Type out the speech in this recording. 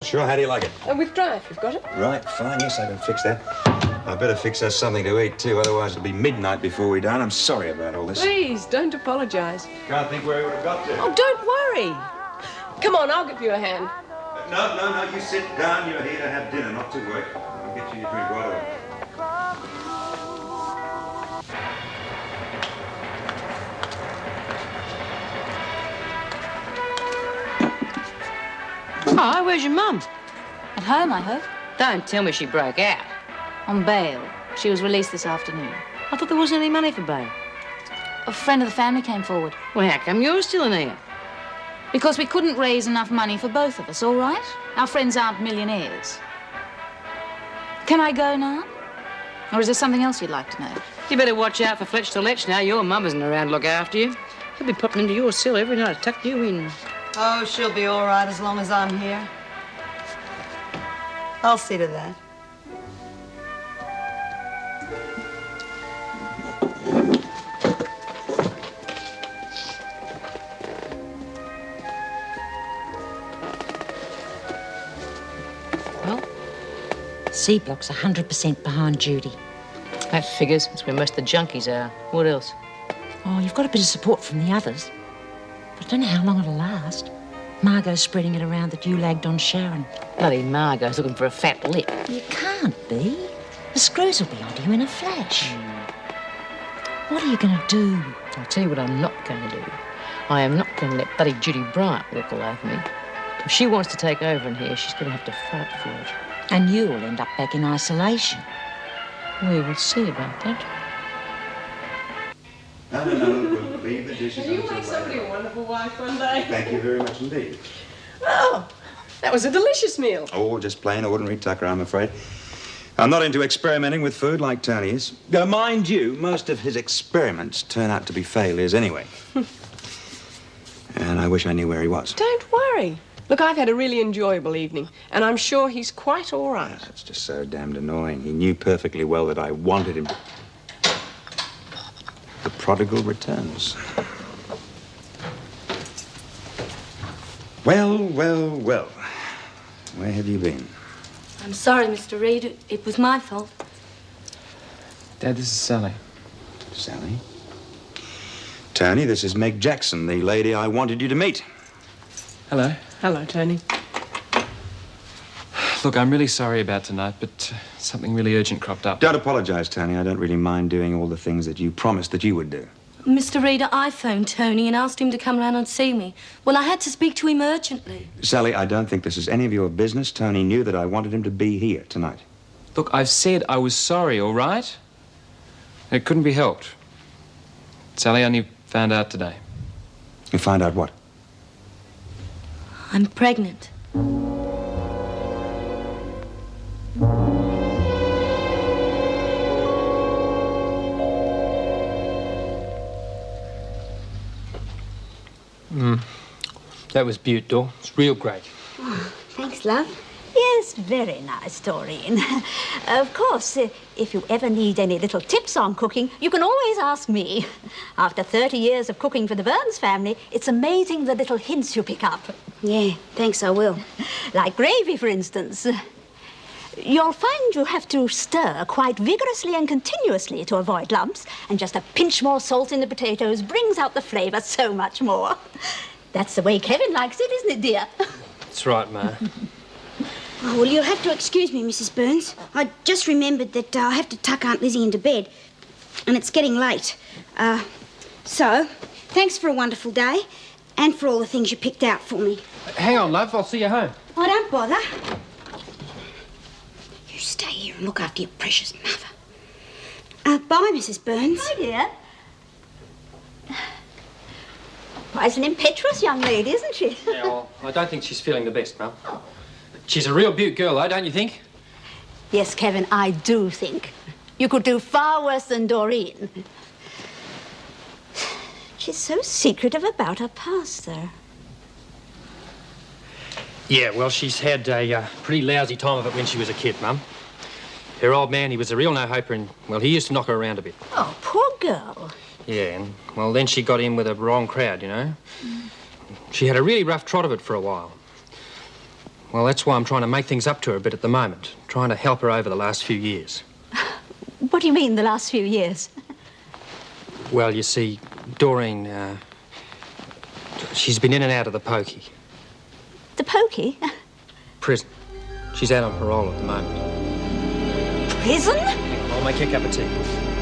Sure, how do you like it? With dry, if you've got it. Right, fine, yes, I can fix that. I better fix us something to eat, too, otherwise it'll be midnight before we dine. I'm sorry about all this. Please, don't apologise. Can't think where we would have got to. Oh, don't worry. Come on, I'll give you a hand. No, you sit down. You're here to have dinner, not to work. I'll get you your drink right away. Oh, where's your mum? At home, I hope. Don't tell me she broke out. On bail. She was released this afternoon. I thought there wasn't any money for bail. A friend of the family came forward. Well, how come you're still in here? Because we couldn't raise enough money for both of us, all right? Our friends aren't millionaires. Can I go now? Or is there something else you'd like to know? You better watch out for Fletch to Letch now. Your mum isn't around to look after you. He'll be popping into your cell every night to tuck you in. Oh, she'll be all right as long as I'm here. I'll see to that. Well, C block's 100% behind Judy. That figures. That's where most of the junkies are. What else? Oh, you've got a bit of support from the others. But I don't know how long it'll last. Margot's spreading it around that you lagged on Sharon. Bloody Margot's looking for a fat lip. You can't be. The screws will be onto you in a flash. What are you going to do? I'll tell you what I'm not going to do. I am not going to let bloody Judy Bryant walk all over me. If she wants to take over in here, she's going to have to fight for it. And you'll end up back in isolation. We will see about that. No, we'll leave the dishes You until make somebody later. a wonderful wife one day. Thank you very much indeed. Oh, that was a delicious meal. Oh, just plain ordinary tucker, I'm afraid. I'm not into experimenting with food like Tony is. Mind you, most of his experiments turn out to be failures anyway. And I wish I knew where he was. Don't worry. Look, I've had a really enjoyable evening, and I'm sure he's quite all right. That's just so damned annoying. He knew perfectly well that I wanted him. The prodigal returns. Well. Where have you been? I'm sorry, Mr. Reed. It was my fault. Dad, this is Sally. Sally? Tony, this is Meg Jackson, the lady I wanted you to meet. Hello. Hello, Tony. Look, I'm really sorry about tonight, but something really urgent cropped up. Don't apologize, Tony. I don't really mind doing all the things that you promised that you would do. Mr. Reader, I phoned Tony and asked him to come round and see me. Well, I had to speak to him urgently. Sally, I don't think this is any of your business. Tony knew that I wanted him to be here tonight. Look, I've said I was sorry, all right? It couldn't be helped. Sally only found out today. You find out what? I'm pregnant. That was beaut, Dor. It's real great. Oh, thanks, love. Yes, very nice, Doreen. Of course, if you ever need any little tips on cooking, you can always ask me. After 30 years of cooking for the Burns family, it's amazing the little hints you pick up. Yeah, thanks, I will. Like gravy, for instance. You'll find you have to stir quite vigorously and continuously to avoid lumps, and just a pinch more salt in the potatoes brings out the flavour so much more. That's the way Kevin likes it, isn't it, dear? That's right, Ma. Oh, well, you'll have to excuse me, Mrs. Burns. I just remembered that I have to tuck Aunt Lizzie into bed, and it's getting late. So, thanks for a wonderful day, and for all the things you picked out for me. Hang on, love. I'll see you home. Oh, don't bother. You stay here and look after your precious mother. Bye, Mrs. Burns. Hi, dear. Quite an impetuous young lady, isn't she? Yeah, well, I don't think she's feeling the best, Mum. She's a real beaut girl, though, don't you think? Yes, Kevin, I do think. You could do far worse than Doreen. She's so secretive about her past, though. Yeah, well, she's had a pretty lousy time of it when she was a kid, Mum. Her old man, he was a real no-hoper, and, well, he used to knock her around a bit. Oh, poor girl. Yeah, and, well, then she got in with a wrong crowd, you know. She had a really rough trot of it for a while. Well, that's why I'm trying to make things up to her a bit at the moment. Trying to help her over the last few years. What do you mean, the last few years? Well, you see, Doreen, she's been in and out of the pokey. The pokey? Prison. She's out on parole at the moment. Prison? Hang on, I'll make you a cup of tea.